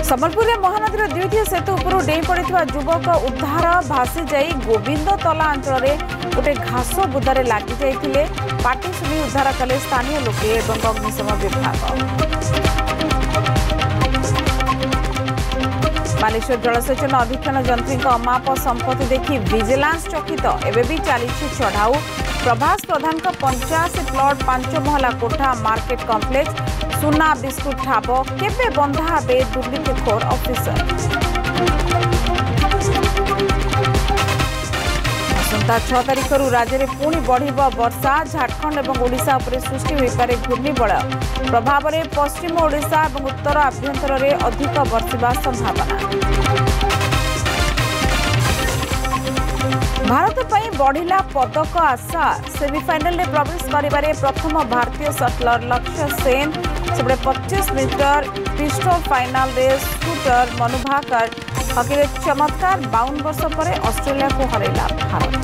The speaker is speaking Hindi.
सम्बलपुर में महानदी द्वितीय सेतु उपरू डेई पड़ा युवक उद्धार भासी जाई गोविंद तला अंचल में गोटे घास बुदारे लगी जाते पाटी शुणी उद्धार कले स्थानीय लोके और अग्निशम विभाग। बालेश्वर जलसेचन अधीक्षण जंत्री अमाप संपत्ति देखि विजिलेंस चकित एवं भी चली चढ़ाऊ। प्रभास प्रधान 85 प्लॉट 5 महला कोठा मार्केट कॉम्प्लेक्स सुना बिस्कुट ठाब केबे बंधा हे दुर्नीतिखोर ऑफिसर। आसंता 6 तारिख राज्य में पुणी बढ़ वर्षा झारखंड और ओडिशा उपरे सृष्टि होइपारे घूर्णिबलय प्रभाव में पश्चिम ओडिशा और उत्तर आभ्यंतर में अधिक वर्षा संभावना। भारत पर बढ़िला पदक आशा सेमिफाइनल में प्रवेश करिबारे प्रथम भारतीय शटलर लक्ष्य सेन सेपटे 25 मीटर पिस्टल फाइनाल रे शूटर मनु भाकर हकी चमत्कार 52 वर्ष पर ऑस्ट्रेलिया को हरैला भारत।